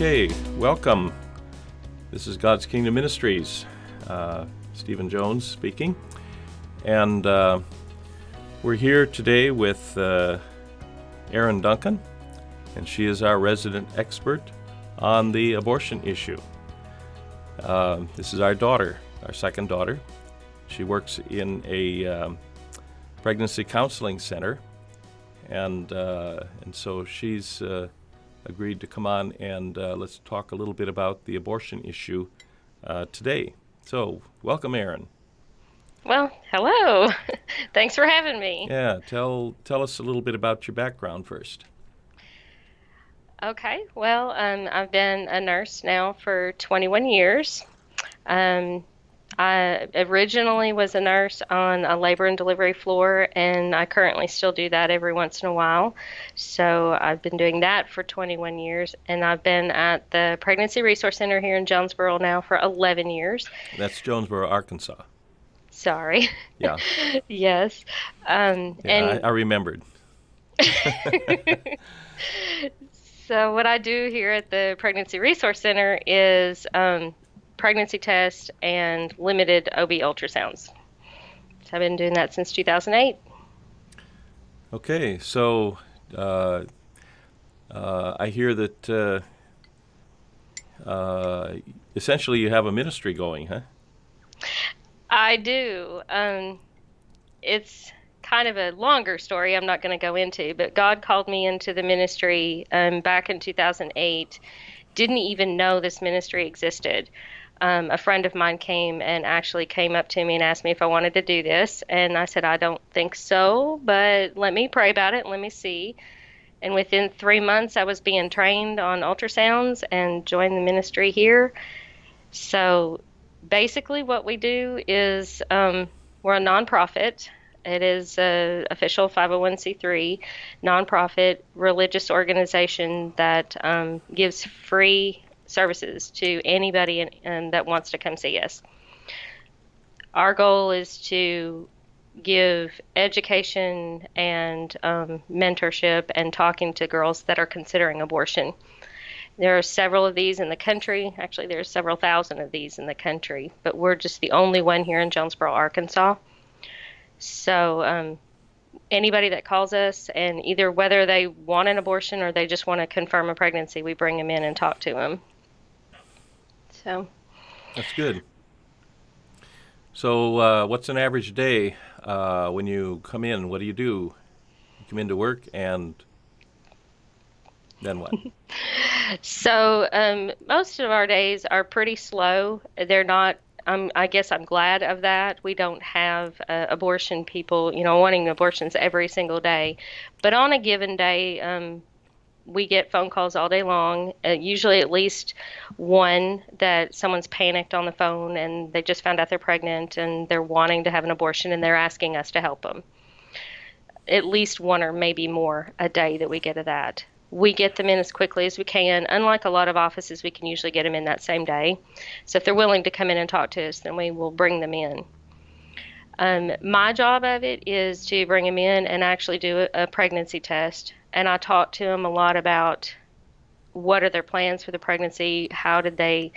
Okay, welcome. This is God's Kingdom Ministries. Stephen Jones speaking. And we're here today with Erin Duncan, and she is our resident expert on the abortion issue. This is our daughter, our second daughter. She works in a pregnancy counseling center, and so she's agreed to come on and let's talk a little bit about the abortion issue today. So, welcome, Erin. Well, hello. Thanks for having me. Yeah, tell us a little bit about your background first. Okay, well, I've been a nurse now for 21 years. I originally was a nurse on a labor and delivery floor, and I currently still do that every once in a while. So I've been doing that for 21 years, and I've been at the Pregnancy Resource Center here in Jonesboro now for 11 years. That's Jonesboro, Arkansas. Sorry. Yeah. Yes. I remembered. So what I do here at the Pregnancy Resource Center is pregnancy tests and limited OB ultrasounds. So I've been doing that since 2008. Okay, so I hear that essentially you have a ministry going, huh? I do. It's kind of a longer story I'm not going to go into, but God called me into the ministry back in 2008. Didn't even know this ministry existed. A friend of mine came up to me and asked me if I wanted to do this. And I said, I don't think so, but let me pray about it and let me see. And within 3 months, I was being trained on ultrasounds and joined the ministry here. So basically what we do is we're a nonprofit. It is an official 501c3 nonprofit religious organization that gives free services to anybody that wants to come see us. Our goal is to give education and mentorship and talking to girls that are considering abortion. There are several of these in the country. Actually, there's several thousand of these in the country, but we're just the only one here in Jonesboro, Arkansas. So anybody that calls us, and either whether they want an abortion or they just want to confirm a pregnancy, we bring them in and talk to them. So that's good. So what's an average day when you come in? What do? You come into work, and then what? So most of our days are pretty slow. They're not, I guess I'm glad of that. We don't have abortion people, wanting abortions every single day. But on a given day, we get phone calls all day long, usually at least one that someone's panicked on the phone and they just found out they're pregnant and they're wanting to have an abortion and they're asking us to help them. At least one or maybe more a day that we get of that. We get them in as quickly as we can. Unlike a lot of offices, we can usually get them in that same day. So if they're willing to come in and talk to us, then we will bring them in. My job of it is to bring them in and actually do a pregnancy test. And I talk to them a lot about what are their plans for the pregnancy, how did they,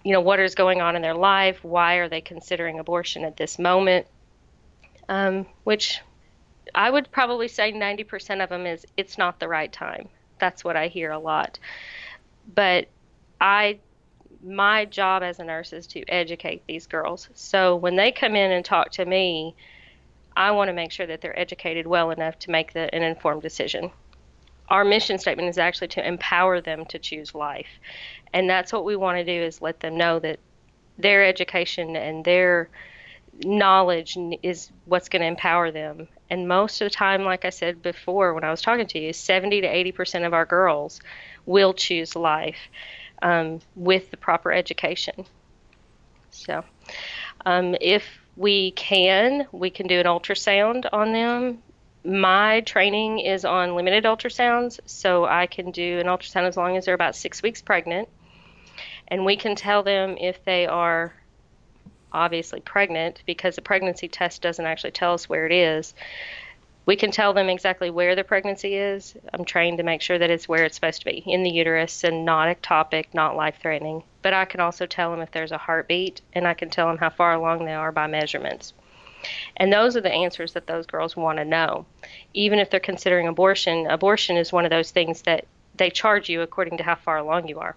what is going on in their life, why are they considering abortion at this moment, which I would probably say 90% of them is it's not the right time. That's what I hear a lot. But my job as a nurse is to educate these girls. So when they come in and talk to me, I want to make sure that they're educated well enough to make an informed decision. Our mission statement is actually to empower them to choose life. And that's what we want to do, is let them know that their education and their knowledge is what's going to empower them. And most of the time, like I said before when I was talking to you, 70 to 80% of our girls will choose life with the proper education. So if we can do an ultrasound on them. My training is on limited ultrasounds, so I can do an ultrasound as long as they're about 6 weeks pregnant. And we can tell them if they are obviously pregnant, because the pregnancy test doesn't actually tell us where it is. We can tell them exactly where the pregnancy is. I'm trained to make sure that it's where it's supposed to be, in the uterus, and not ectopic, not life-threatening. But I can also tell them if there's a heartbeat, and I can tell them how far along they are by measurements. And those are the answers that those girls want to know. Even if they're considering abortion, abortion is one of those things that they charge you according to how far along you are.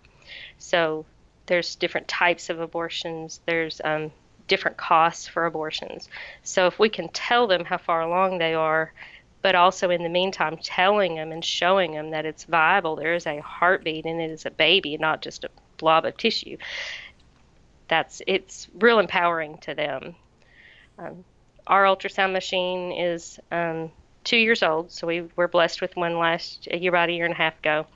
So there's different types of abortions. There's different costs for abortions. So if we can tell them how far along they are, but also in the meantime telling them and showing them that it's viable, there is a heartbeat and it is a baby, not just a blob of tissue, it's real empowering to them. Our ultrasound machine is 2 years old, so we were blessed with one about a year and a half ago.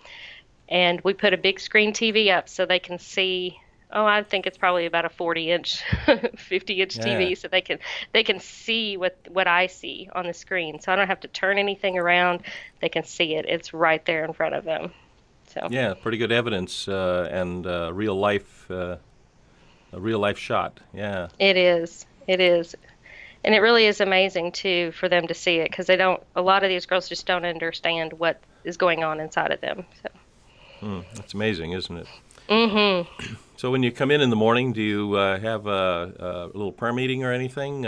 And we put a big screen TV up so they can see. Oh, I think it's probably about a 40-inch, 50-inch TV, so they can see what I see on the screen. So I don't have to turn anything around. They can see it. It's right there in front of them. So yeah, pretty good evidence and a real life shot. Yeah, it is. It is. And it really is amazing too for them to see it, because a lot of these girls just don't understand what is going on inside of them. So that's amazing, isn't it? Mm-hmm. So when you come in the morning, do you have a little prayer meeting or anything?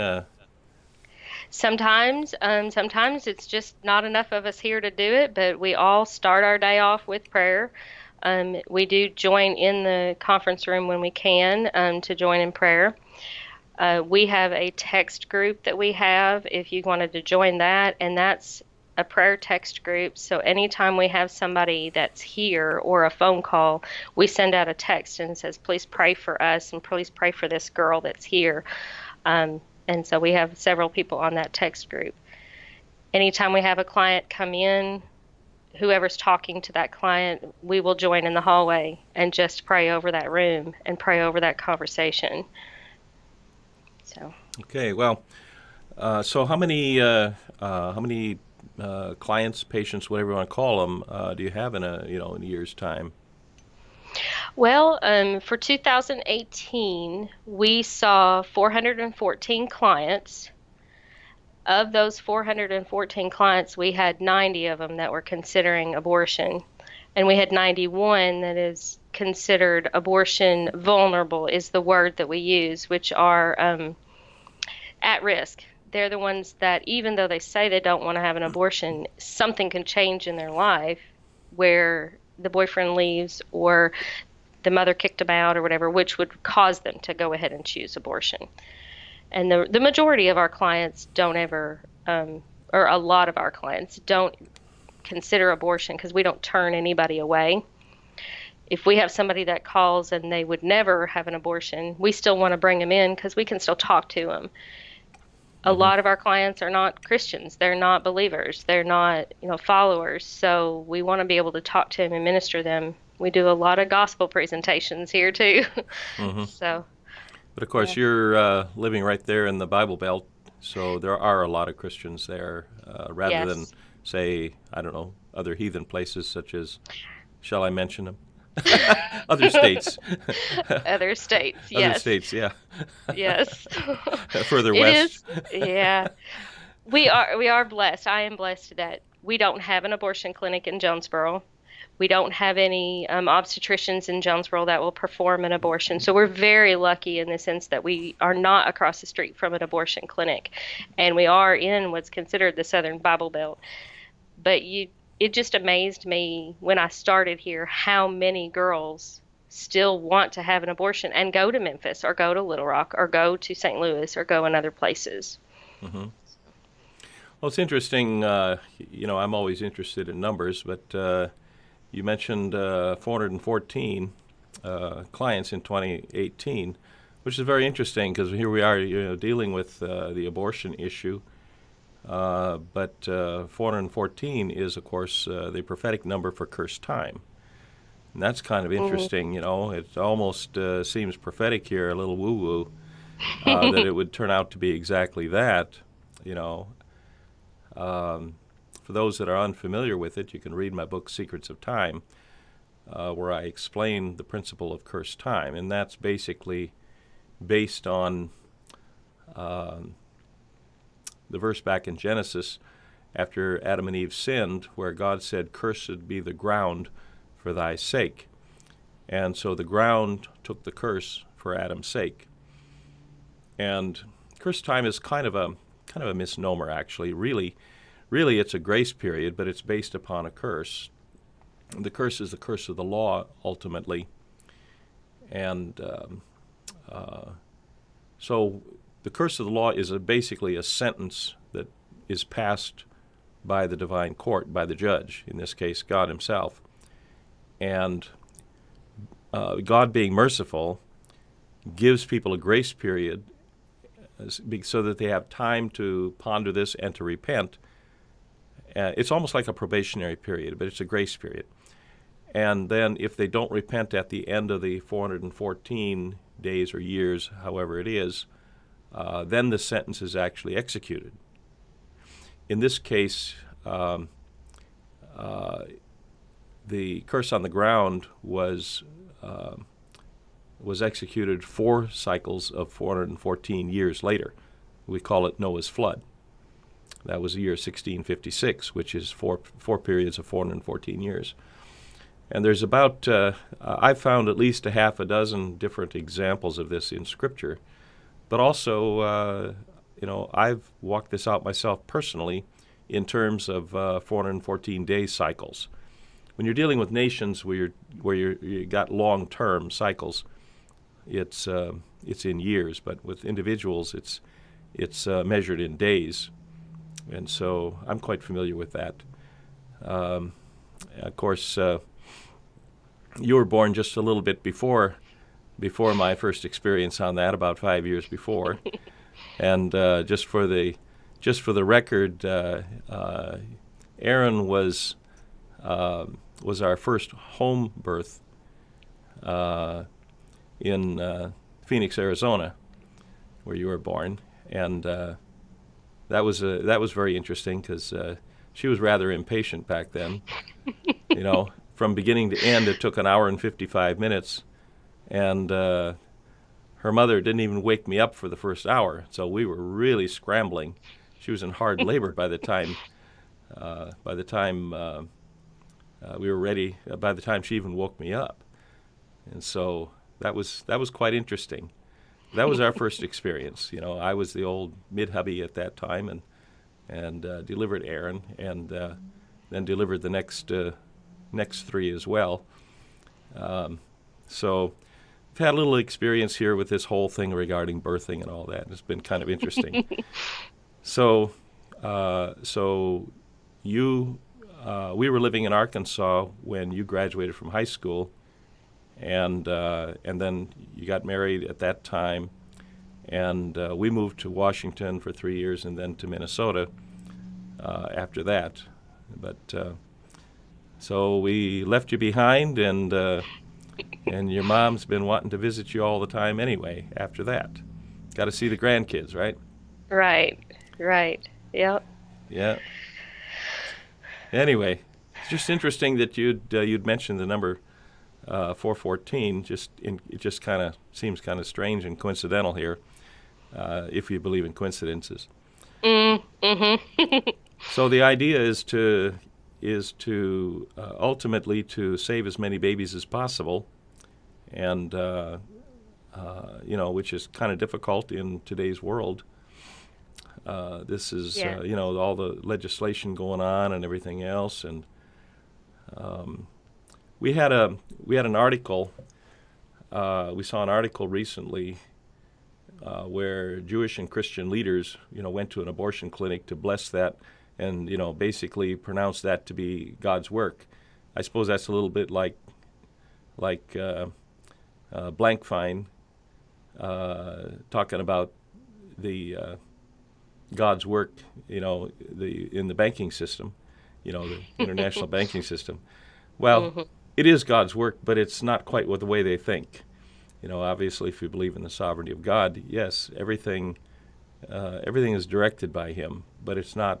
Sometimes it's just not enough of us here to do it, but we all start our day off with prayer. We do join in the conference room when we can to join in prayer. We have a text group that we have if you wanted to join that, and that's a prayer text group. So anytime we have somebody that's here or a phone call, we send out a text and it says, please pray for us and please pray for this girl that's here. And so we have several people on that text group. Anytime we have a client come in, whoever's talking to that client, we will join in the hallway and just pray over that room and pray over that conversation. So. Okay, well, so how many clients, patients, whatever you want to call them, do you have in a year's time? Well, for 2018, we saw 414 clients. Of those 414 clients, we had 90 of them that were considering abortion, and we had 91 that is considered abortion vulnerable, is the word that we use, which are at risk. They're the ones that, even though they say they don't want to have an abortion, something can change in their life where the boyfriend leaves or the mother kicked them out or whatever, which would cause them to go ahead and choose abortion. And the majority of our clients don't ever, or a lot of our clients don't consider abortion because we don't turn anybody away. If we have somebody that calls and they would never have an abortion, we still want to bring them in because we can still talk to them. A lot of our clients are not Christians. They're not believers. They're not, followers. So we want to be able to talk to them and minister them. We do a lot of gospel presentations here too. So. But of course, you're living right there in the Bible Belt, so there are a lot of Christians there, rather than, say, I don't know, other heathen places such as, shall I mention them? Other states. Other states, yes. Other states, yeah. Yes. Further west. Yeah. We are blessed. I am blessed that we don't have an abortion clinic in Jonesboro. We don't have any obstetricians in Jonesboro that will perform an abortion. So we're very lucky in the sense that we are not across the street from an abortion clinic. And we are in what's considered the Southern Bible Belt. But it just amazed me when I started here how many girls still want to have an abortion and go to Memphis or go to Little Rock or go to St. Louis or go in other places. Well, it's interesting. I'm always interested in numbers, but you mentioned 414 clients in 2018, which is very interesting because here we are, dealing with the abortion issue. But 414 is, of course, the prophetic number for cursed time. And that's kind of interesting, It almost seems prophetic here, a little woo-woo, that it would turn out to be exactly that, For those that are unfamiliar with it, you can read my book, Secrets of Time, where I explain the principle of cursed time. And that's basically based on the verse back in Genesis, after Adam and Eve sinned, where God said, "Cursed be the ground for thy sake." And so the ground took the curse for Adam's sake. And curse time is kind of a misnomer, actually. Really, it's a grace period, but it's based upon a curse. The curse is the curse of the law, ultimately. And so the curse of the law is basically a sentence that is passed by the divine court, by the judge, in this case, God himself. And God, being merciful, gives people a grace period so that they have time to ponder this and to repent. It's almost like a probationary period, but it's a grace period. And then if they don't repent at the end of the 414 days or years, however it is, then the sentence is actually executed. In this case, the curse on the ground was executed 4 cycles of 414 years later. We call it Noah's flood. That was the year 1656, which is four periods of 414 years. And there's about, I've found at least a half a dozen different examples of this in Scripture. But also, I've walked this out myself personally in terms of 414-day cycles. When you're dealing with nations where you got long-term cycles, it's in years. But with individuals, it's measured in days. And so I'm quite familiar with that. Of course, you were born just a little bit before my first experience on that, about 5 years before. And just for the record, Erin was our first home birth in Phoenix, Arizona, where you were born, and that was very interesting because she was rather impatient back then. From beginning to end, it took an hour and 55 minutes, and her mother didn't even wake me up for the first hour, so we were really scrambling. She was in hard labor by the time we were ready. By the time she even woke me up, and so that was quite interesting. That was our first experience. I was the old mid-hubby at that time, and delivered Erin, and then delivered the next 3 as well. So I've had a little experience here with this whole thing regarding birthing and all that. It's been kind of interesting. So we were living in Arkansas when you graduated from high school, and then you got married at that time, and we moved to Washington for 3 years, and then to Minnesota after that. But so we left you behind, and your mom's been wanting to visit you all the time anyway after that. Got to see the grandkids, right? Right. Yep. Yeah. Anyway, it's just interesting that you'd mentioned the number 414. It just kind of seems kind of strange and coincidental here, if you believe in coincidences. Mm-hmm. So the idea is to ultimately to save as many babies as possible, and which is kind of difficult in today's world. This is all the legislation going on and everything else, and we had an article. We saw an article recently where Jewish and Christian leaders, went to an abortion clinic to bless that, and basically pronounce that to be God's work. I suppose that's a little bit like Blankfein talking about the God's work, in the banking system, the international banking system. Well, it is God's work, but it's not quite the way they think. Obviously, if you believe in the sovereignty of God, yes, everything is directed by Him, but it's not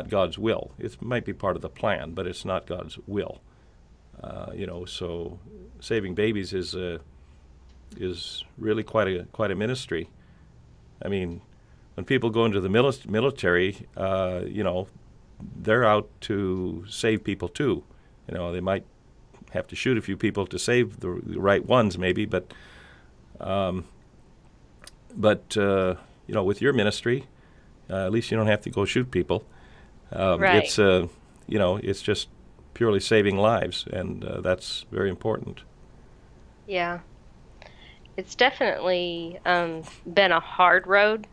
God's will. It might be part of the plan, but it's not God's will. So saving babies is really quite a ministry. I mean, when people go into the military, they're out to save people too. They might have to shoot a few people to save the right ones, maybe, but with your ministry, at least you don't have to go shoot people. Right. It's just purely saving lives, and that's very important. Yeah. It's definitely been a hard road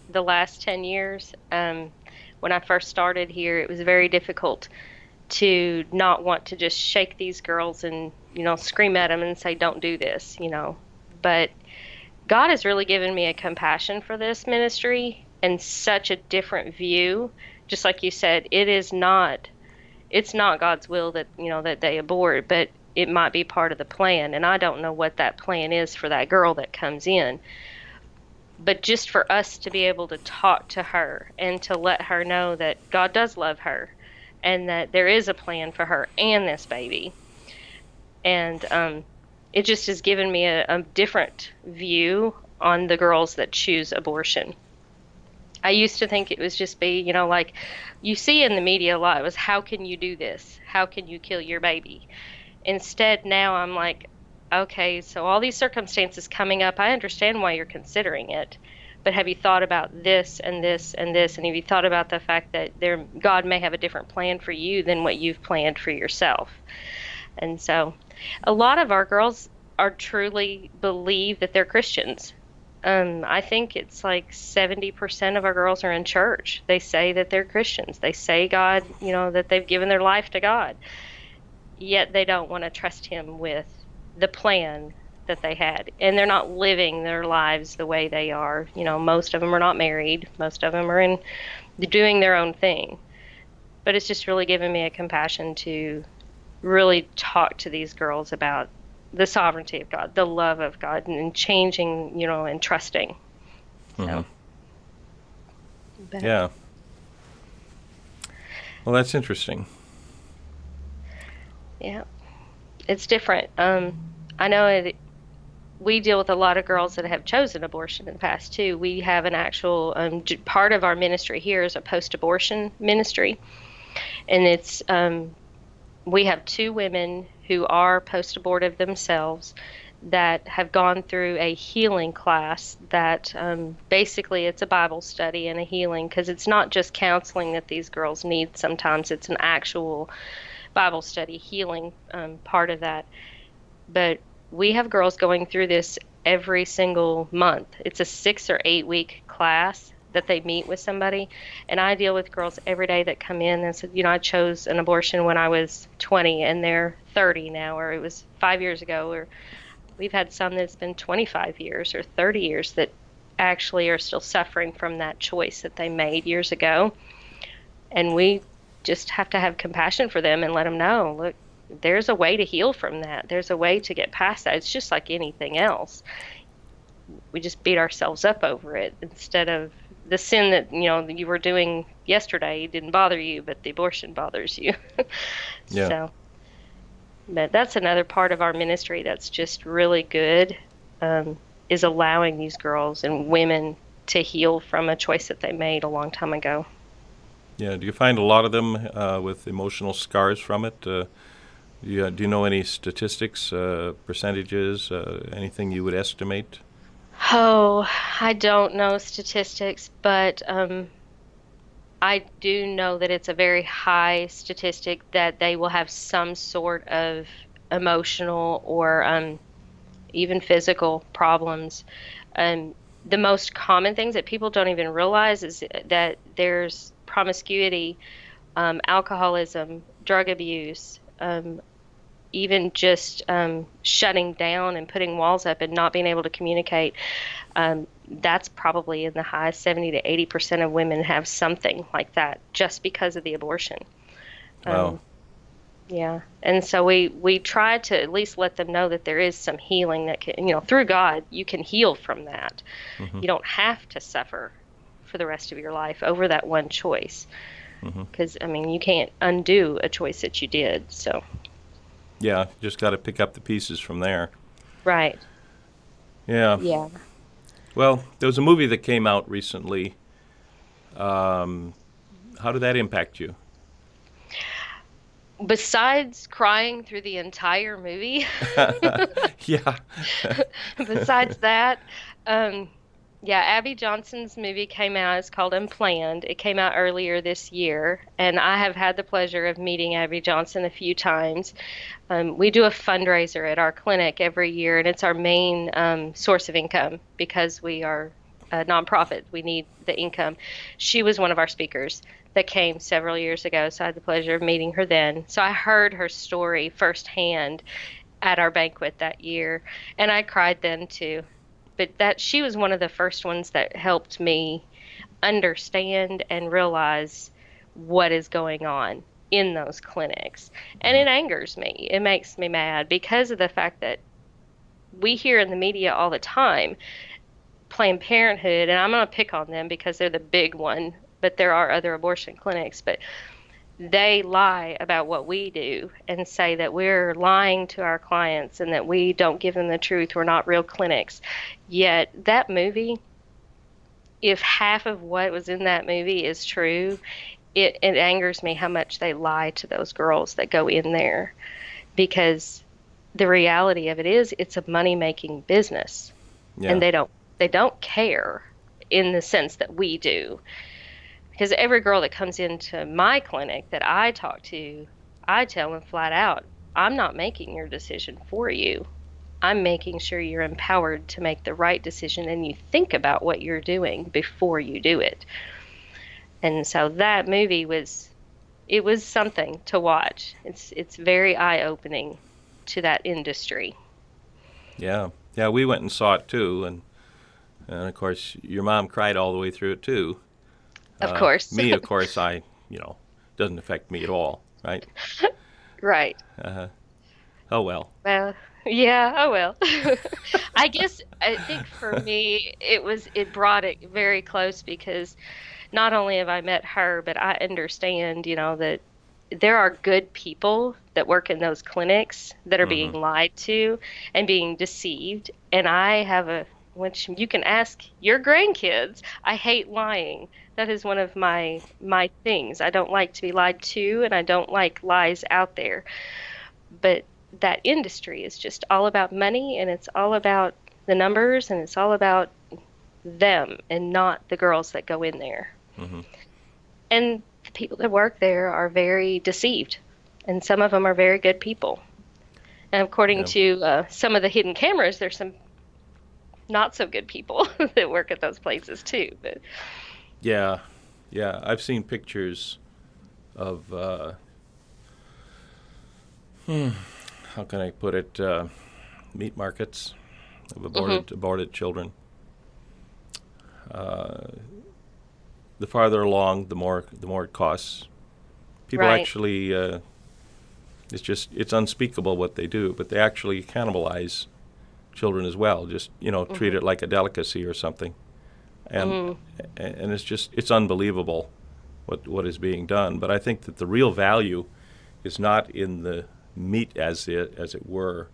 the last 10 years. When I first started here, it was very difficult to not want to just shake these girls and, scream at them and say, don't do this, But God has really given me a compassion for this ministry and such a different view. Just like you said, it's not God's will that, that they abort, but it might be part of the plan. And I don't know what that plan is for that girl that comes in. But just for us to be able to talk to her and to let her know that God does love her and that there is a plan for her and this baby. And it just has given me a different view on the girls that choose abortion. I used to think it was just be, like you see in the media a lot, it was, how can you do this? How can you kill your baby? Instead, now I'm like, okay, so all these circumstances coming up, I understand why you're considering it, but have you thought about this and this and this? And have you thought about the fact that God may have a different plan for you than what you've planned for yourself? And so a lot of our girls are truly believe that they're Christians. I think it's like 70% of our girls are in church. They say that they're Christians. They say God, that they've given their life to God. Yet they don't want to trust him with the plan that they had. And they're not living their lives the way they are. Most of them are not married. Most of them are doing their own thing. But it's just really given me a compassion to really talk to these girls about the sovereignty of God, the love of God, and changing, and trusting. So. Yeah. Well, that's interesting. Yeah. It's different. I know we deal with a lot of girls that have chosen abortion in the past, too. We have an actual part of our ministry here is a post-abortion ministry. And it's we have 2 women who are post-abortive themselves that have gone through a healing class that basically it's a Bible study and a healing, because it's not just counseling that these girls need. Sometimes it's an actual Bible study healing part of that. But we have girls going through this every single month. It's a 6 or 8 week class that they meet with somebody. And I deal with girls every day that come in and said, I chose an abortion when I was 20 and they're 30 now, or it was 5 years ago, or we've had some that's been 25 years or 30 years that actually are still suffering from that choice that they made years ago. And we just have to have compassion for them and let them know, look, there's a way to heal from that. There's a way to get past that. It's just like anything else. We just beat ourselves up over it instead of the sin that, you were doing yesterday didn't bother you, but the abortion bothers you. Yeah. So, but that's another part of our ministry that's just really good, is allowing these girls and women to heal from a choice that they made a long time ago. Yeah. Do you find a lot of them with emotional scars from it? Do you know any statistics, percentages, anything you would estimate? Oh, I don't know statistics, but I do know that it's a very high statistic that they will have some sort of emotional or even physical problems. The most common things that people don't even realize is that there's promiscuity, alcoholism, drug abuse, even just shutting down and putting walls up and not being able to communicate. That's probably in the high 70 to 80% of women have something like that just because of the abortion. Wow. Yeah. And so we try to at least let them know that there is some healing that can, through God, you can heal from that. Mm-hmm. You don't have to suffer for the rest of your life over that one choice. Because, you can't undo a choice that you did, so. Yeah, just got to pick up the pieces from there. Right. Yeah. Yeah. Well, there was a movie that came out recently. How did that impact you? Besides crying through the entire movie, Yeah. besides that, um, yeah, Abby Johnson's movie came out. It's called Unplanned. It came out earlier this year, and I have had the pleasure of meeting Abby Johnson a few times. We do a fundraiser at our clinic every year, and it's our main source of income because we are a nonprofit. We need the income. She was one of our speakers that came several years ago, so I had the pleasure of meeting her then. So I heard her story firsthand at our banquet that year, and I cried then too. But that she was one of the first ones that helped me understand and realize what is going on in those clinics. And Mhm. it angers me. It makes me mad because of the fact that we hear in the media all the time Planned Parenthood, and I'm going to pick on them because they're the big one, but there are other abortion clinics, but they lie about what we do and say that we're lying to our clients and that we don't give them the truth. We're not real clinics. Yet that movie, if half of what was in that movie is true, it angers me how much they lie to those girls that go in there because the reality of it is it's a money making business and Yeah. they don't care in the sense that we do. Because every girl that comes into my clinic that I talk to, I tell them flat out, I'm not making your decision for you. I'm making sure you're empowered to make the right decision and you think about what you're doing before you do it. And so that movie was something to watch. It's very eye-opening to that industry. Yeah. Yeah, we went and saw it too, and of course your mom cried all the way through it too. Of course. Me, of course, doesn't affect me at all, right? Right. Uh, oh well. Well, yeah, oh well. I think for me it brought it very close because not only have I met her, but I understand, that there are good people that work in those clinics that are being Hmm. lied to and being deceived. And I have which you can ask your grandkids. I hate lying. That is one of my things. I don't like to be lied to, and I don't like lies out there. But that industry is just all about money, and it's all about the numbers, and it's all about them and not the girls that go in there. Hmm. And the people that work there are very deceived, and some of them are very good people. And according Yeah. to some of the hidden cameras, there's some not so good people that work at those places too. But Yeah. Yeah. I've seen pictures of how can I put it? Meat markets of hmm aborted children. Uh, the farther along, the more it costs. People right. actually, it's unspeakable what they do, but they actually cannibalize children as well. Just treat hmm it like a delicacy or something, and hmm and it's unbelievable what is being done. But I think that the real value is not in the meat as it were,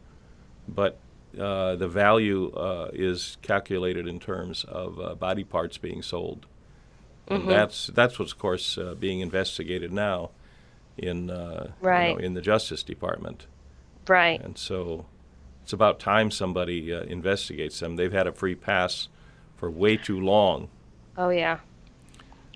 but the value is calculated in terms of body parts being sold, and hmm that's what's of course being investigated now in Right. in the Justice Department, Right. and so it's about time somebody investigates them. They've had a free pass for way too long. Oh yeah.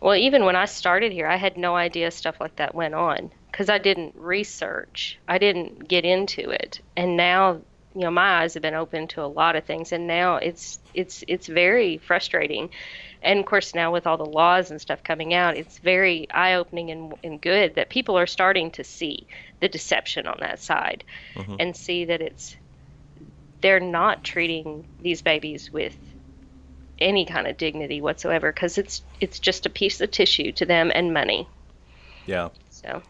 Well, even when I started here, I had no idea stuff like that went on because I didn't research. I didn't get into it. And now, my eyes have been open to a lot of things, and now it's very frustrating. And of course, now with all the laws and stuff coming out, it's very eye-opening and good that people are starting to see the deception on that side Hmm. and see that they're not treating these babies with any kind of dignity whatsoever because it's just a piece of tissue to them and money. Yeah, So,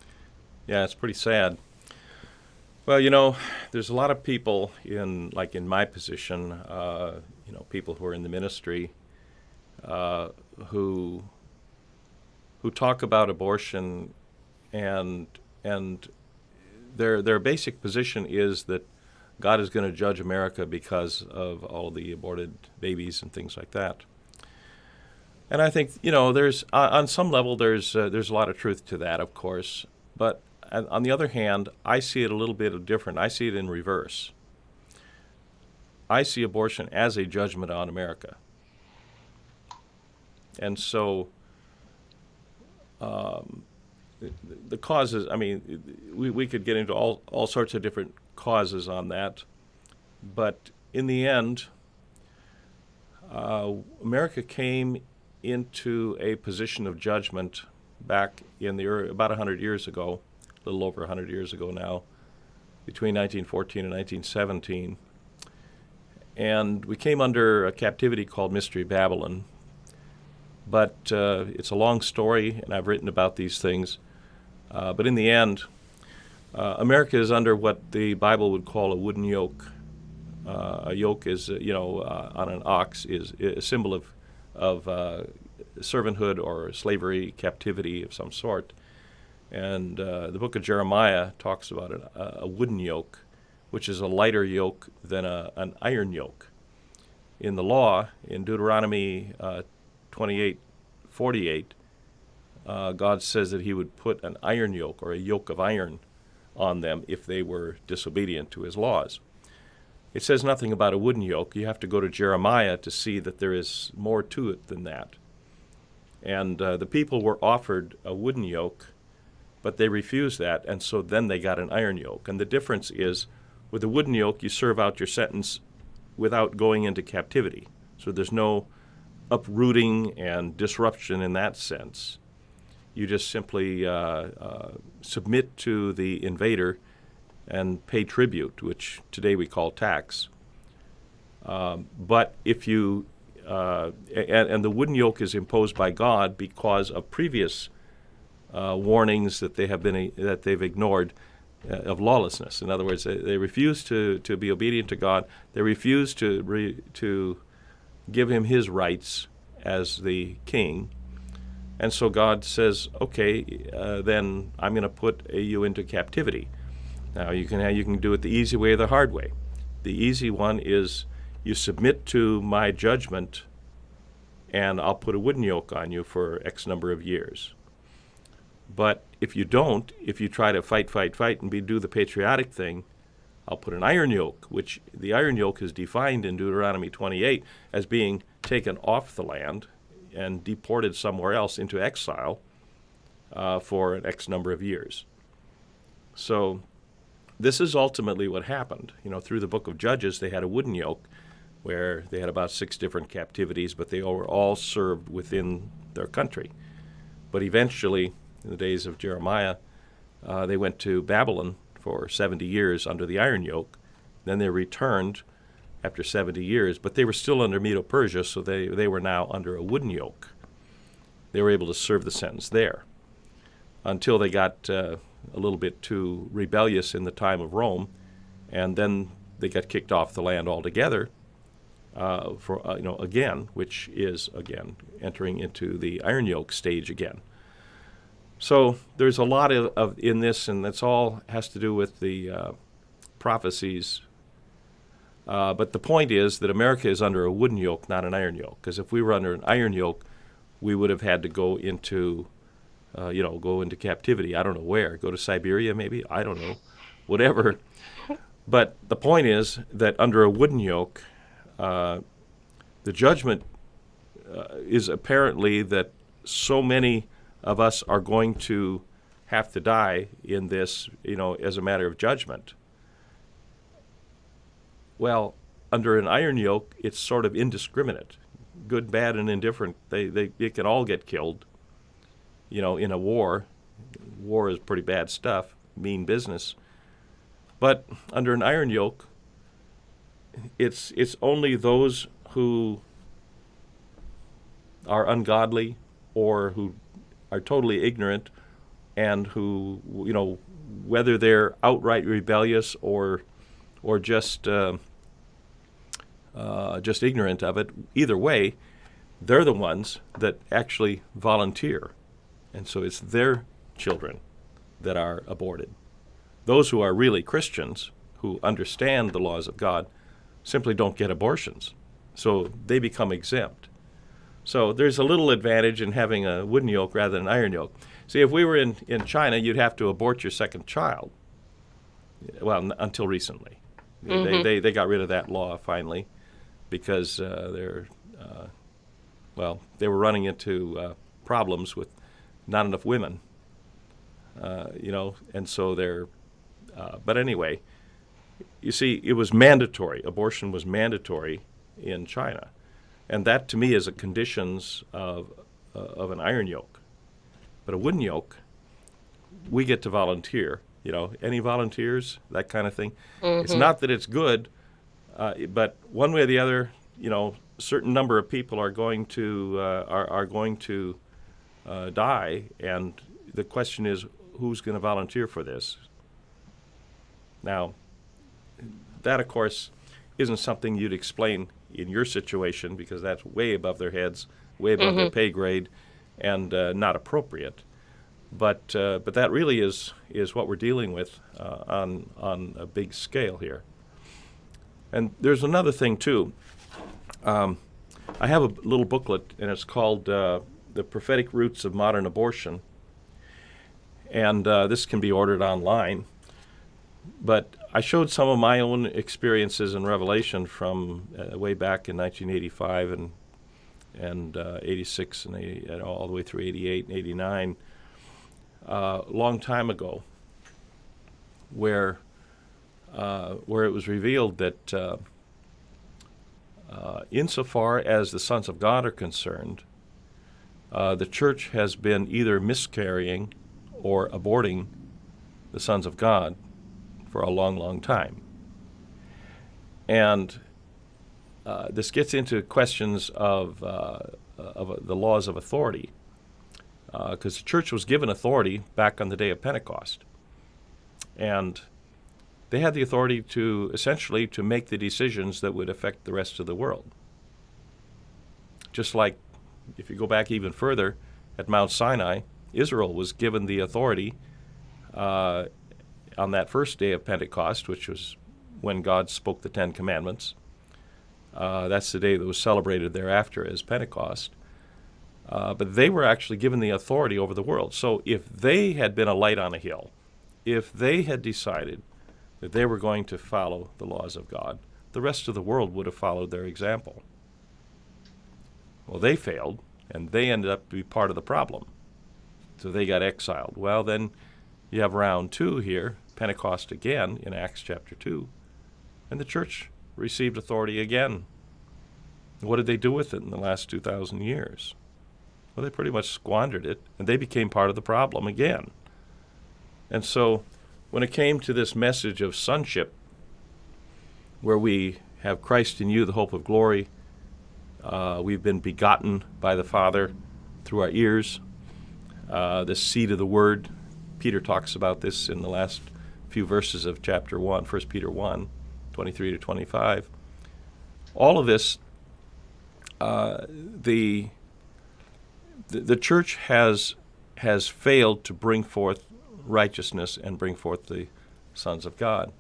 yeah, it's pretty sad. Well, there's a lot of people in my position, people who are in the ministry, uh, who talk about abortion, and and their basic position is that God is going to judge America because of all the aborted babies and things like that. And I think there's on some level there's a lot of truth to that, of course, but on the other hand, I see it a little bit different. I see it in reverse. I see abortion as a judgment on America. And so the causes, I mean, we could get into all sorts of different causes on that. But in the end, America came into a position of judgment back in about 100 years ago, a little over 100 years ago now, between 1914 and 1917. And we came under a captivity called Mystery Babylon. But it's a long story, and I've written about these things. But in the end, America is under what the Bible would call a wooden yoke. A yoke is, on an ox is a symbol of servanthood or slavery, captivity of some sort. And the book of Jeremiah talks about a wooden yoke, which is a lighter yoke than an iron yoke. In the law, in Deuteronomy 28:48, God says that he would put an iron yoke or a yoke of iron on them if they were disobedient to his laws. It says nothing about a wooden yoke. You have to go to Jeremiah to see that there is more to it than that. And the people were offered a wooden yoke, but they refused that, and so then they got an iron yoke. And the difference is, with a wooden yoke, you serve out your sentence without going into captivity. So there's no uprooting and disruption in that sense. You just simply submit to the invader and pay tribute, which today we call tax. But if you and the wooden yoke is imposed by God because of previous warnings that they've ignored of lawlessness. In other words, they refuse to be obedient to God. They refuse to give him his rights as the king. And so God says, okay, then I'm going to put you into captivity. Now you can do it the easy way or the hard way. The easy one is you submit to my judgment, and I'll put a wooden yoke on you for X number of years. But if you don't, if you try to fight and do the patriotic thing, I'll put an iron yoke, which the iron yoke is defined in Deuteronomy 28 as being taken off the land and deported somewhere else into exile for an X number of years. So this is ultimately what happened. Through the book of Judges, they had a wooden yoke where they had about 6 different captivities, but they were all served within their country. But eventually, in the days of Jeremiah, they went to Babylon for 70 years under the iron yoke. Then they returned after 70 years, but they were still under Medo-Persia, so they were now under a wooden yoke. They were able to serve the sentence there until they got a little bit too rebellious in the time of Rome, and then they got kicked off the land altogether again, which is, again, entering into the iron yoke stage again. So there's a lot of in this, and that's all has to do with the prophecies. But the point is that America is under a wooden yoke, not an iron yoke. Because if we were under an iron yoke, we would have had to go into captivity. I don't know where. Go to Siberia, maybe? I don't know. Whatever. But the point is that under a wooden yoke, the judgment is apparently that so many of us are going to have to die in this, as a matter of judgment. Well, under an iron yoke, it's sort of indiscriminate. Good, bad, and indifferent. They can all get killed, in a war. War is pretty bad stuff, mean business. But under an iron yoke, it's only those who are ungodly or who are totally ignorant and who, whether they're outright rebellious or just ignorant of it, either way, they're the ones that actually volunteer. And so it's their children that are aborted. Those who are really Christians, who understand the laws of God, simply don't get abortions. So they become exempt. So there's a little advantage in having a wooden yoke rather than an iron yoke. See, if we were in China, you'd have to abort your second child. Well, until recently. They got rid of that law finally because they were running into problems with not enough women, and so but anyway, you see, it was mandatory. Abortion was mandatory in China. And that, to me, is a conditions of an iron yoke. But a wooden yoke, we get to volunteer. Any volunteers, that kind of thing. It's not that it's good, but one way or the other, certain number of people are going to die, and the question is, who's going to volunteer for this? Now, that, of course, isn't something you'd explain in your situation because that's way above their heads, way above their pay grade, and not appropriate. But that really is what we're dealing with on a big scale here. And there's another thing too. I have a little booklet, and it's called "The Prophetic Roots of Modern Abortion," and this can be ordered online. But I showed some of my own experiences in Revelation from way back in 1985 and 86 and all the way through 88 and 89, a long time ago, where it was revealed that insofar as the sons of God are concerned, the church has been either miscarrying or aborting the sons of God for a long, long time. And this gets into questions of the laws of authority, because the church was given authority back on the day of Pentecost. And they had the authority to essentially to make the decisions that would affect the rest of the world. Just like if you go back even further, at Mount Sinai, Israel was given the authority on that first day of Pentecost, which was when God spoke the Ten Commandments. That's the day that was celebrated thereafter as Pentecost. But they were actually given the authority over the world. So if they had been a light on a hill, if they had decided that they were going to follow the laws of God, the rest of the world would have followed their example. Well, they failed, and they ended up to be part of the problem. So they got exiled. Well, then you have round two here, Pentecost again in Acts chapter 2, and the church received authority again. What did they do with it in the last 2,000 years? Well, they pretty much squandered it, and they became part of the problem again. And so when it came to this message of sonship, where we have Christ in you, the hope of glory, we've been begotten by the Father through our ears, the seed of the Word. Peter talks about this in the last few verses of chapter 1, 1 Peter 1, 23 to 25. All of this, the church has failed to bring forth righteousness and bring forth the sons of God.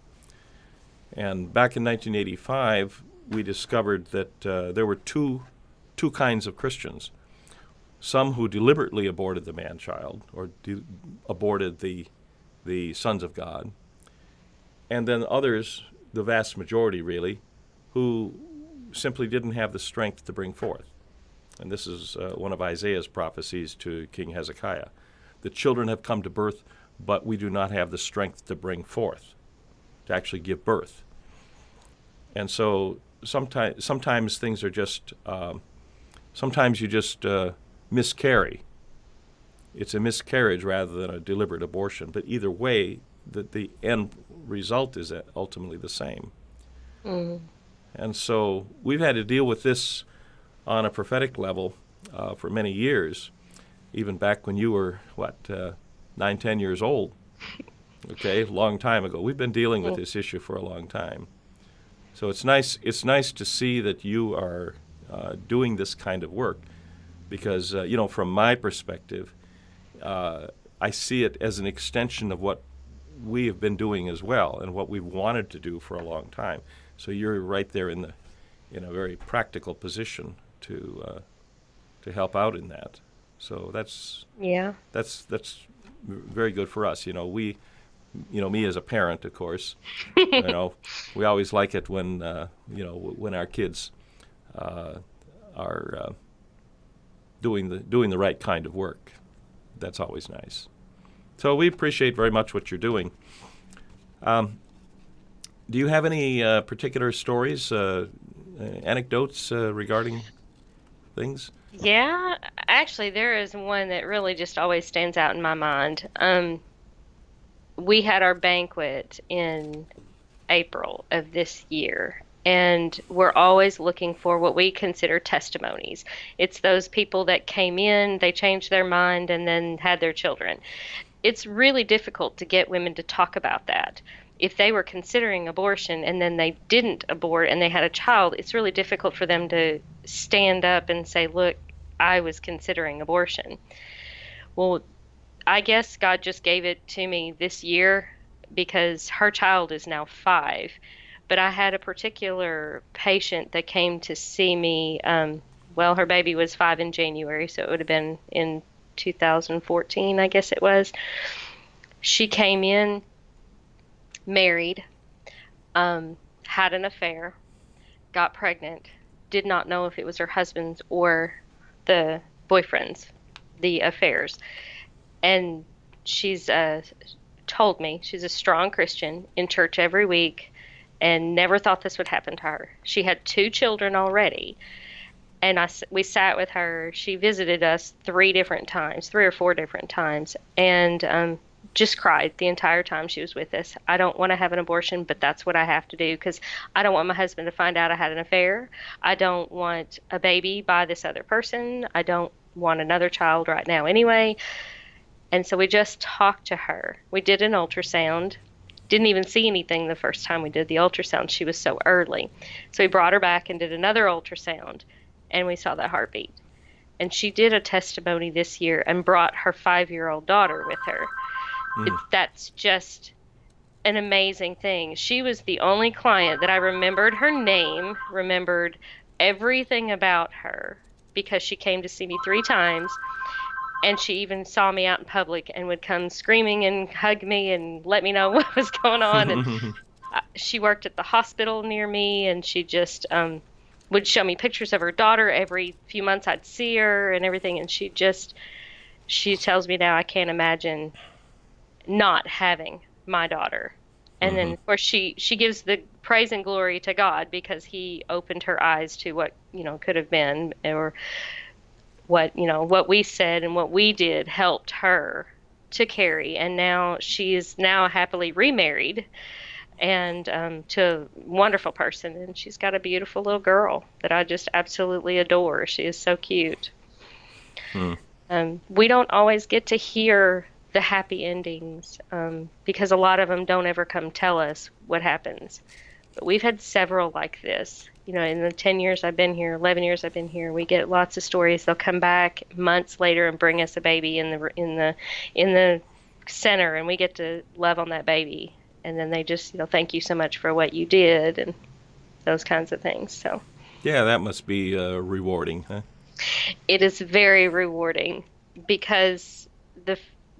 And back in 1985, we discovered that there were two kinds of Christians. Some who deliberately aborted the man-child or aborted the sons of God. And then others, the vast majority really, who simply didn't have the strength to bring forth. And this is one of Isaiah's prophecies to King Hezekiah. The children have come to birth, but we do not have the strength to bring forth, to actually give birth. And so sometimes things are just, sometimes you just miscarry. It's a miscarriage rather than a deliberate abortion. But either way, the end result is ultimately the same. Mm-hmm. And so we've had to deal with this on a prophetic level for many years, even back when you were, 9, 10 years old. Okay, long time ago. We've been dealing with this issue for a long time. So it's nice to see that you are doing this kind of work because, from my perspective, I see it as an extension of what we have been doing as well and what we've wanted to do for a long time. So you're right there in a very practical position to help out in that. So that's very good for us. Me as a parent, of course, we always like it when when our kids are doing the right kind of work. That's always nice. So we appreciate very much what you're doing. Do you have any particular stories, anecdotes regarding things? Yeah, actually, there is one that really just always stands out in my mind. We had our banquet in April of this year, and we're always looking for what we consider testimonies. It's those people that came in, they changed their mind, and then had their children. It's really difficult to get women to talk about that. If they were considering abortion and then they didn't abort and they had a child, it's really difficult for them to stand up and say, look, I was considering abortion. Well, I guess God just gave it to me this year because her child is now 5. But I had a particular patient that came to see me. Her baby was 5 in January, so it would have been in 2014, I guess it was. She came in, married, had an affair, got pregnant, did not know if it was her husband's or the boyfriend's, the affairs. And she's told me she's a strong Christian, in church every week, and never thought this would happen to her. She had 2 children already. And we sat with her. She visited us 3 or 4 different times, and just cried the entire time she was with us. I don't want to have an abortion, but that's what I have to do because I don't want my husband to find out I had an affair. I don't want a baby by this other person. I don't want another child right now anyway. And so we just talked to her. We did an ultrasound. Didn't even see anything the first time we did the ultrasound. She was so early. So we brought her back and did another ultrasound, and we saw that heartbeat. And she did a testimony this year and brought her 5-year-old daughter with her. That's just an amazing thing. She was the only client that I remembered her name, remembered everything about her, because she came to see me 3 times. And she even saw me out in public and would come screaming and hug me and let me know what was going on. And she worked at the hospital near me, and she just would show me pictures of her daughter. Every few months I'd see her and everything. And she tells me now, I can't imagine not having my daughter. And then, of course, she gives the praise and glory to God because he opened her eyes to what, could have been, or what we said and what we did helped her to carry. And now she is now happily remarried and to a wonderful person. And she's got a beautiful little girl that I just absolutely adore. She is so cute. We don't always get to hear the happy endings because a lot of them don't ever come tell us what happens. But we've had several like this. In the 10 years I've been here, 11 years I've been here, we get lots of stories. They'll come back months later and bring us a baby in the center, and we get to love on that baby. And then they just, thank you so much for what you did, and those kinds of things. So yeah, that must be rewarding, huh? It is very rewarding because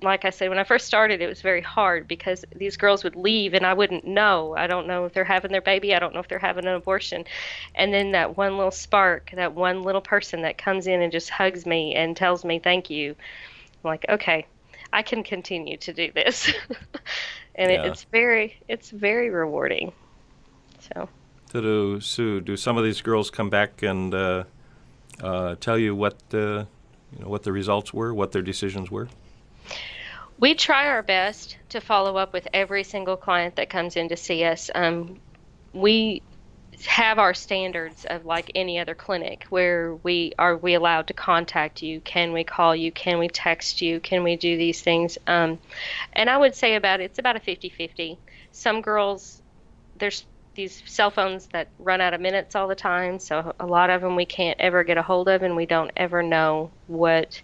like I said, when I first started, it was very hard because these girls would leave and I wouldn't know. I don't know if they're having their baby. I don't know if they're having an abortion. And then that one little spark, that one little person that comes in and just hugs me and tells me thank you. I'm like, okay, I can continue to do this. And yeah. It's very rewarding. So do some of these girls come back and tell you what the results were, what their decisions were? We try our best to follow up with every single client that comes in to see us. We have our standards of like any other clinic where we allowed to contact you? Can we call you? Can we text you? Can we do these things? And I would say it's about a 50-50. Some girls, there's these cell phones that run out of minutes all the time, so a lot of them we can't ever get a hold of, and we don't ever know what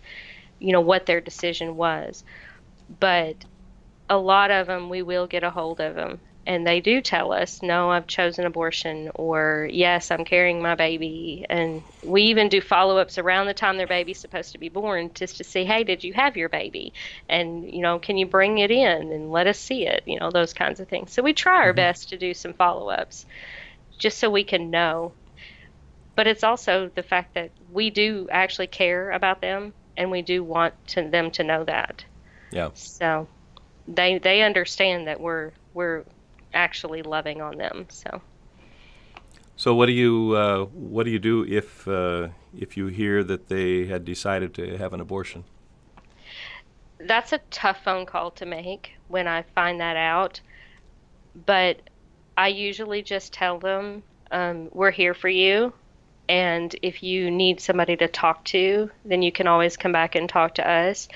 their decision was. But a lot of them we will get a hold of them, And they do tell us, no, I've chosen abortion, or yes, I'm carrying my baby. And we even do follow-ups around the time their baby's supposed to be born, just to see, hey, did you have your baby? And, can you bring it in and let us see it? Those kinds of things. So we try our Hmm. best to do some follow-ups just so we can know. But it's also the fact that we do actually care about them, and we do want them to know that. Yeah. So they understand that we're actually loving on them. So what do you do if you hear that they had decided to have an abortion? That's a tough phone call to make when I find that out. But I usually just tell them, we're here for you. And if you need somebody to talk to, then you can always come back and talk to us.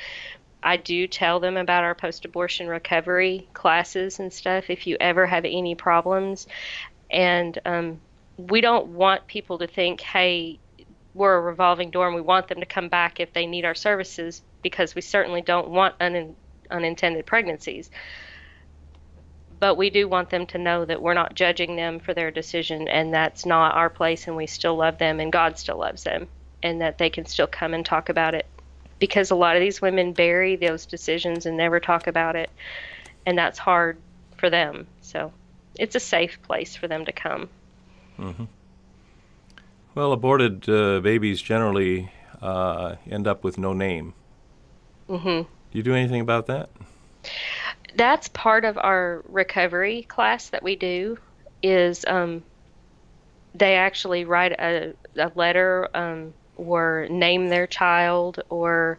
I do tell them about our post-abortion recovery classes and stuff if you ever have any problems. And we don't want people to think, hey, we're a revolving door and we want them to come back if they need our services, because we certainly don't want unintended pregnancies. But we do want them to know that we're not judging them for their decision, and that's not our place, and we still love them, and God still loves them, and that they can still come and talk about it. Because a lot of these women bury those decisions and never talk about it, and that's hard for them. So it's a safe place for them to come. Hmm. Well, aborted babies generally end up with no name. Hmm. Do you do anything about that? That's part of our recovery class that we do, is they actually write a letter, or name their child, or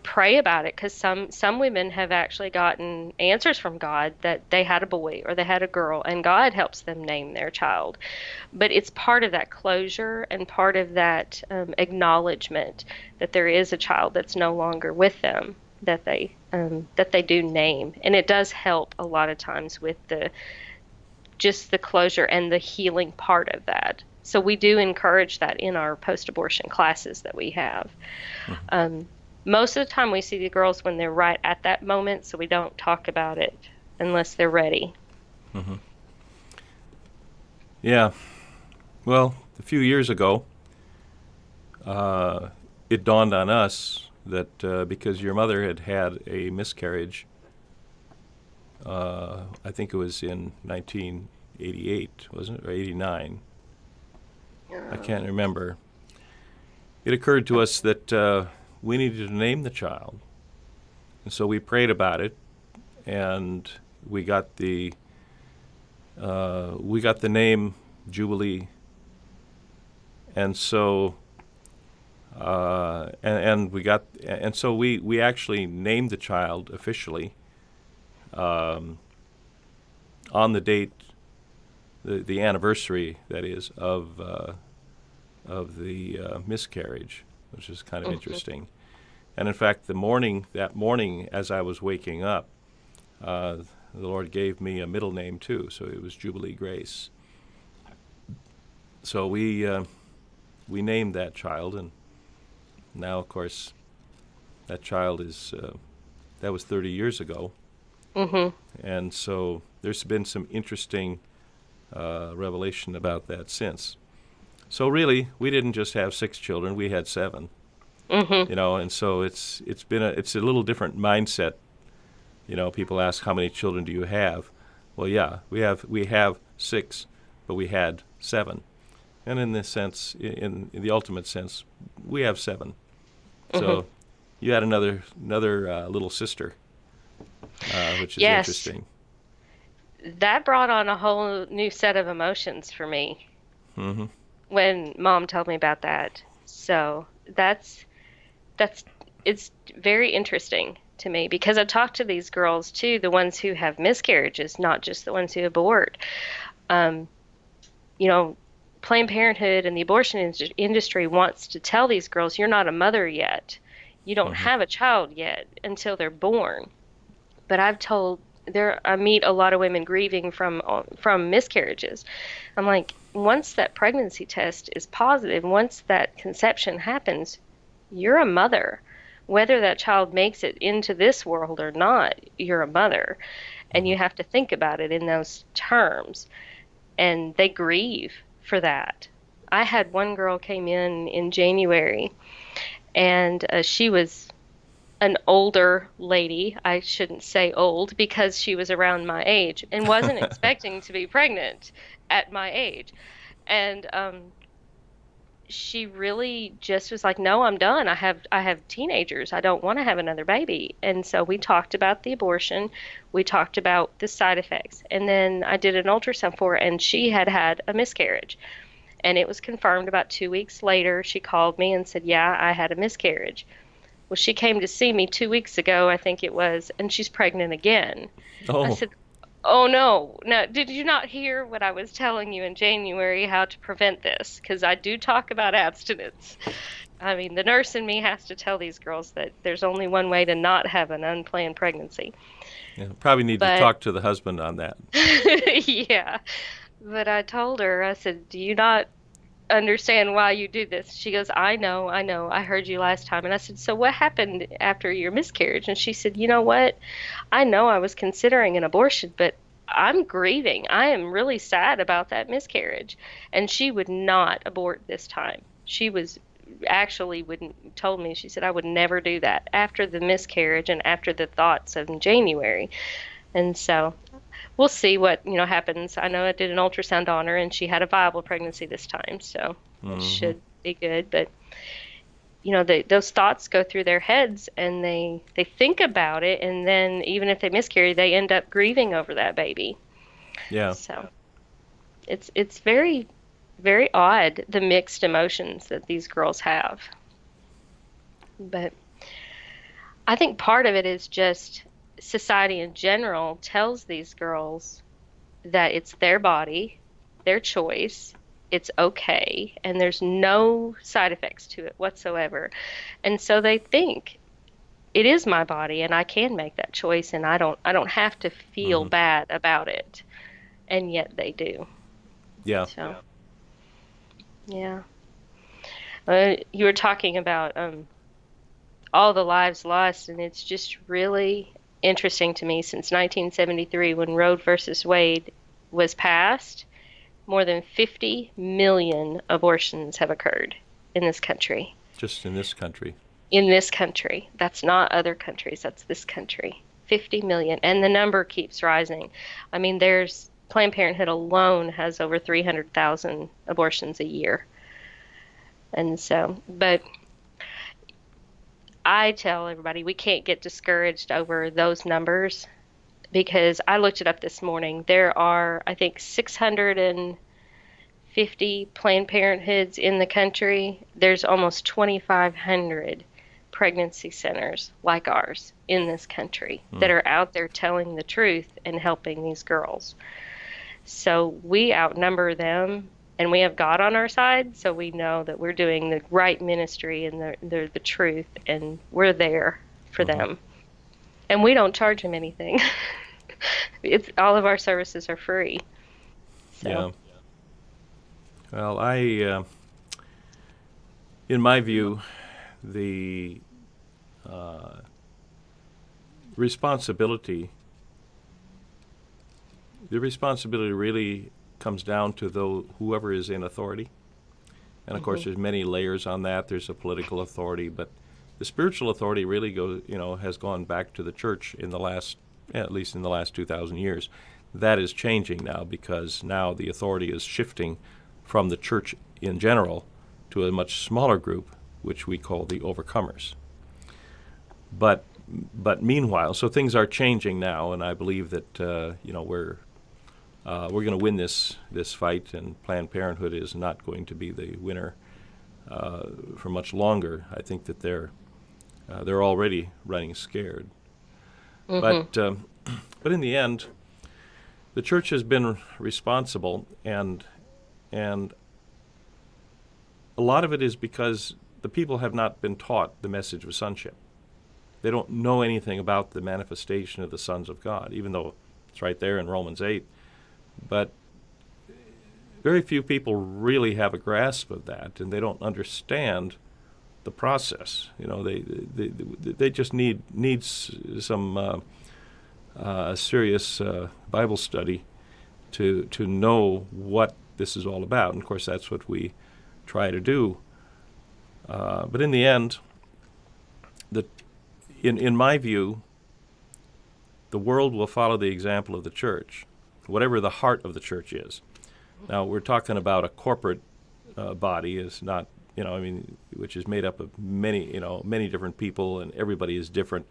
pray about it, because some women have actually gotten answers from God that they had a boy or they had a girl, and God helps them name their child. But it's part of that closure and part of that acknowledgement that there is a child that's no longer with them, that they do name. And it does help a lot of times with just the closure and the healing part of that. So we do encourage that in our post-abortion classes that we have. Most of the time we see the girls when they're right at that moment, so we don't talk about it unless they're ready. Hmm. Yeah. Well, a few years ago, it dawned on us that because your mother had had a miscarriage, I think it was in 1988, wasn't it, or 89? I can't remember. It occurred to us that we needed to name the child, and so we prayed about it, and we got the name Jubilee, and so we actually named the child officially on the date, the anniversary, that is, of the miscarriage, which is kind of interesting. And in fact, that morning, as I was waking up, the Lord gave me a middle name too, so it was Jubilee Grace. So we named that child, and now, of course, that child is that was 30 years ago. Mm-hmm. And so there's been some interesting revelation about that since. So really, we didn't just have 6 children; we had 7. Mm-hmm. And so it's a little different mindset. People ask, how many children do you have? Well, yeah, we have 6, but we had 7. And in this sense, in the ultimate sense, we have 7. Mm-hmm. So you had another little sister, which is Yes. interesting. That brought on a whole new set of emotions for me Mm-hmm. when Mom told me about that. So it's very interesting to me, because I talk to these girls too, the ones who have miscarriages, not just the ones who abort. Planned Parenthood and the abortion industry wants to tell these girls, you're not a mother yet. You don't have a child yet until they're born. But I meet a lot of women grieving from miscarriages. I'm like, once that pregnancy test is positive, once that conception happens, you're a mother. Whether that child makes it into this world or not, you're a mother. And you have to think about it in those terms. And they grieve for that. I had one girl came in January, and she was an older lady. I shouldn't say old because she was around my age and wasn't expecting to be pregnant at my age. And she really just was like, "No, I'm done. I have teenagers. I don't want to have another baby." And so we talked about the abortion. We talked about the side effects. And then I did an ultrasound for her, and she had had a miscarriage. And it was confirmed about 2 weeks later. She called me and said, "Yeah, I had a miscarriage." Well, she came to see me 2 weeks ago, I think it was, and she's pregnant again. I Oh, said, "Oh no, no, did you not hear what I was telling you in January how to prevent this? Because I do talk about abstinence." I mean, the nurse in me has to tell these girls that there's only one way to not have an unplanned pregnancy. yeah, probably need to But talk to the husband on that. yeah, but I told her, I said, "Do you not understand why you do this?" She goes, I know. I heard you last time." And I said, "So what happened after your miscarriage?" And she said, "You know what? I know I was considering an abortion, but I'm grieving. I am really sad about that miscarriage." And she would not abort this time. She was actually wouldn't told me, she said, "I would never do that after the miscarriage and after the thoughts of January." And so we'll see what, happens. I know I did an ultrasound on her and she had a viable pregnancy this time, so it Hmm. should be good. But those thoughts go through their heads and they think about it, and then even if they miscarry, they end up grieving over that baby. Yeah. So it's very, very odd, the mixed emotions that these girls have. But I think part of it is just society in general tells these girls that it's their body, their choice, it's okay, and there's no side effects to it whatsoever. And so they think it is my body and I can make that choice, and I don't have to feel Hmm. bad about it. And yet they do. Yeah. So, yeah. You were talking about all the lives lost, and it's just really interesting to me since 1973 when Roe versus Wade was passed. More than 50 million abortions have occurred in this country. Just in this country. In this country. That's not other countries, that's this country. 50 million. And the number keeps rising. I mean, there's Planned Parenthood alone has over 300,000 abortions a year. And so, but I tell everybody we can't get discouraged over those numbers because I looked it up this morning. There are, I think, 650 Planned Parenthoods in the country. There's almost 2,500 pregnancy centers like ours in this country that are out there telling the truth and helping these girls. So we outnumber them, and we have God on our side, so we know that we're doing the right ministry and the truth, and we're there for them. And we don't charge them anything. It's all of our services are free. So, Yeah. Well, in my view, the responsibility, the responsibility really comes down to whoever is in authority. And of course, there's many layers on that. There's a political authority, but the spiritual authority really has gone back to the church at least in the last 2,000 years. That is changing now because now the authority is shifting from the church in general to a much smaller group, which we call the overcomers. But meanwhile, so things are changing now, and I believe that we're going to win this fight, and Planned Parenthood is not going to be the winner for much longer. I think that they're already running scared. But in the end, the church has been responsible, and a lot of it is because the people have not been taught the message of sonship. They don't know anything about the manifestation of the sons of God, even though it's right there in Romans 8. But very few people really have a grasp of that, and they don't understand the process. They just need some a serious Bible study to know what this is all about. And of course, that's what we try to do. But in the end, in my view, the world will follow the example of the church, whatever the heart of the church is. Now, we're talking about a corporate body, is not, which is made up of many different people, and everybody is different.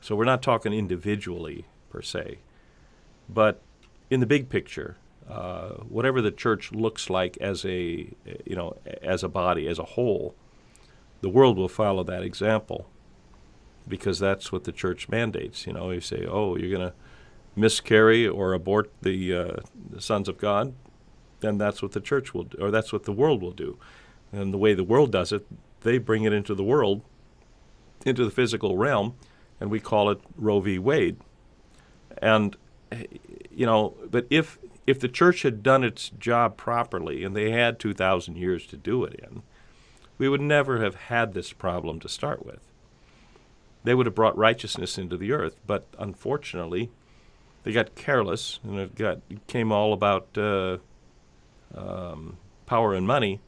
So we're not talking individually per se, but in the big picture, whatever the church looks like as a body, as a whole, the world will follow that example, because that's what the church mandates. You say, oh, you're going to miscarry or abort the sons of God, then that's what the church will do, or that's what the world will do. And the way the world does it, they bring it into the world, into the physical realm, and we call it Roe v. Wade. And, but if the church had done its job properly, and they had 2,000 years to do it in, we would never have had this problem to start with. They would have brought righteousness into the earth, but unfortunately, they got careless, and it became all about power and money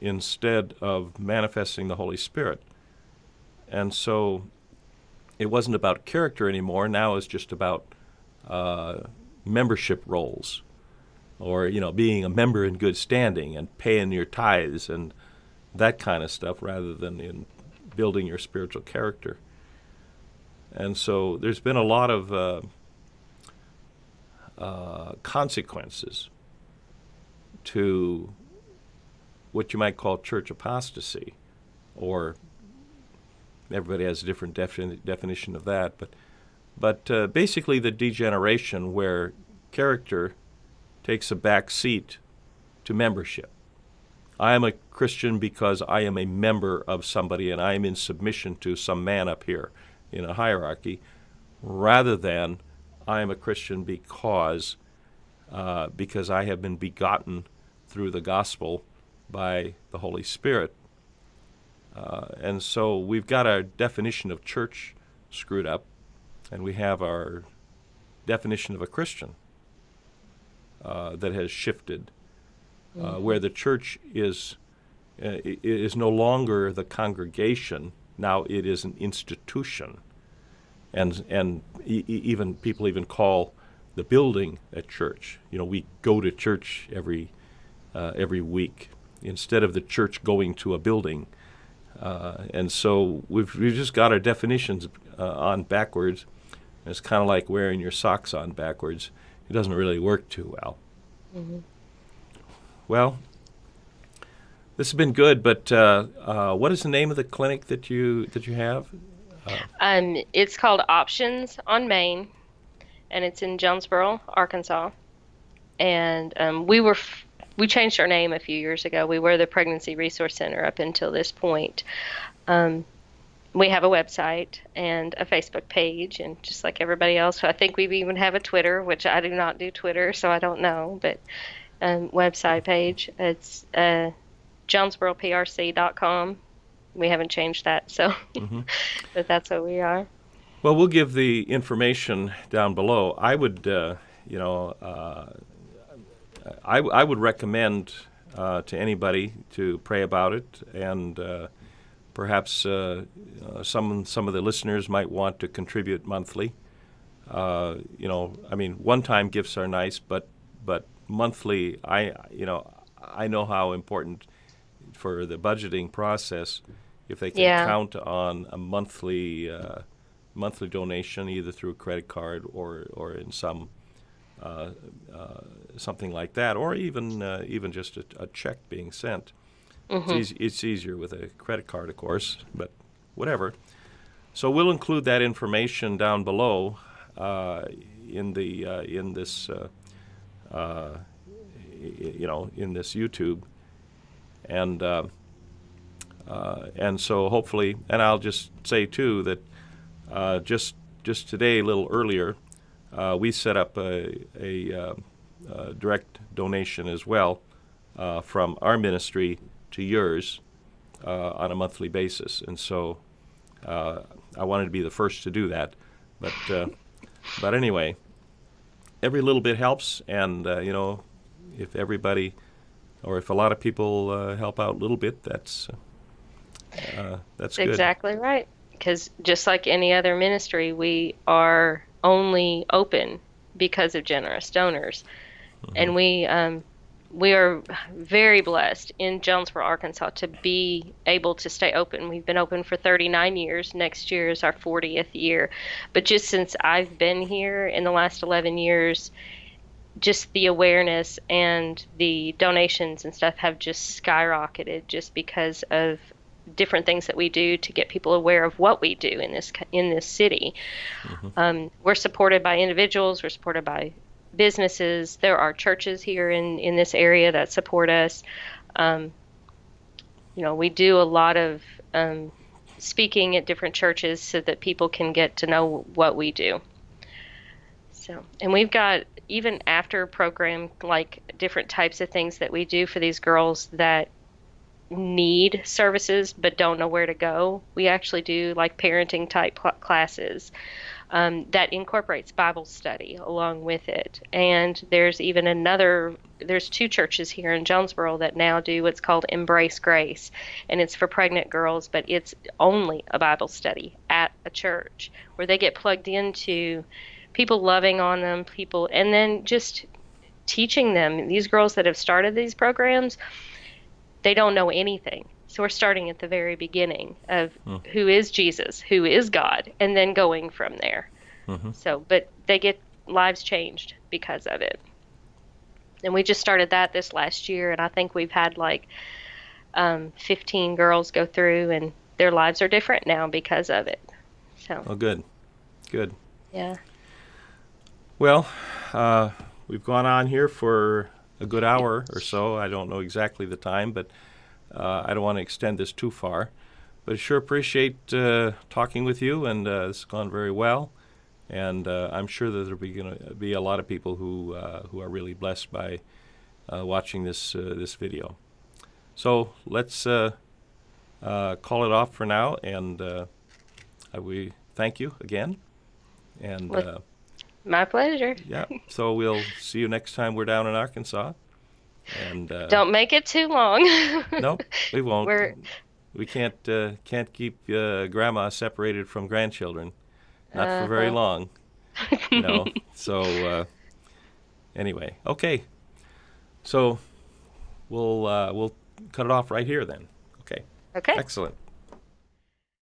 instead of manifesting the Holy Spirit. And so it wasn't about character anymore. Now it's just about membership roles, or being a member in good standing and paying your tithes and that kind of stuff, rather than in building your spiritual character. And so there's been a lot of consequences to what you might call church apostasy, or everybody has a different definition of that, but basically the degeneration where character takes a back seat to membership. I am a Christian because I am a member of somebody, and I am in submission to some man up here in a hierarchy, rather than I am a Christian because I have been begotten through the gospel by the Holy Spirit. And so we've got our definition of church screwed up, and we have our definition of a Christian that has shifted, where the church is no longer the congregation. Now it is an institution, and even people even call the building a church. We go to church every week instead of the church going to a building, and so we've just got our definitions on backwards. And it's kind of like wearing your socks on backwards. It doesn't really work too well. Mm-hmm. Well, this has been good, but what is the name of the clinic that you have? It's called Options on Main, and it's in Jonesboro, Arkansas. And we changed our name a few years ago. We were the Pregnancy Resource Center up until this point. We have a website and a Facebook page, and just like everybody else, I think we even have a Twitter, which I do not do Twitter, so I don't know, but website page. It's JonesboroPRC.com. We haven't changed that, so but that's what we are. Well, we'll give the information down below. I would, I would recommend to anybody to pray about it, and perhaps some of the listeners might want to contribute monthly. One-time gifts are nice, but monthly, I know how important for the budgeting process if they can count on a monthly donation, either through a credit card or in some something like that, or even just a check being sent. Mm-hmm. It's easier with a credit card, of course, but whatever. So we'll include that information down below in this YouTube, and so hopefully, and I'll just say too that just today, a little earlier, we set up a direct donation as well from our ministry to yours on a monthly basis, and so I wanted to be the first to do that, but But anyway, every little bit helps, and if everybody, or if a lot of people help out a little bit, that's good. Exactly right. Because just like any other ministry, we are only open because of generous donors. And we are very blessed in Jonesboro, Arkansas, to be able to stay open. We've been open for 39 years. Next year is our 40th year. But just since I've been here in the last 11 years, just the awareness and the donations and stuff have just skyrocketed just because of different things that we do to get people aware of what we do in this city. We're supported by individuals. We're supported by businesses. There are churches here in this area that support us. We do a lot of speaking at different churches so that people can get to know what we do. So, and we've got even after program, like different types of things that we do for these girls that need services but don't know where to go. We actually do like parenting type classes that incorporates Bible study along with it. And there's two churches here in Jonesboro that now do what's called Embrace Grace, and it's for pregnant girls, but it's only a Bible study at a church where they get plugged into people loving on them, and then just teaching them. These girls that have started these programs, they don't know anything. So we're starting at the very beginning of who is Jesus, who is God, and then going from there. So, but they get lives changed because of it. And we just started that this last year, and I think we've had like 15 girls go through, and their lives are different now because of it. So. Oh, good. Yeah. Well, we've gone on here for a good hour or so. I don't know exactly the time, but I don't want to extend this too far. But I sure appreciate talking with you, and it's gone very well. And I'm sure that there'll going to be a lot of people who are really blessed by watching this video. So let's call it off for now, and we thank you again. And my pleasure. Yeah. So we'll see you next time we're down in Arkansas. And don't make it too long. No, we won't. We can't keep grandma separated from grandchildren, not for very long. So anyway, okay. So we'll cut it off right here then. Okay. Okay. Excellent.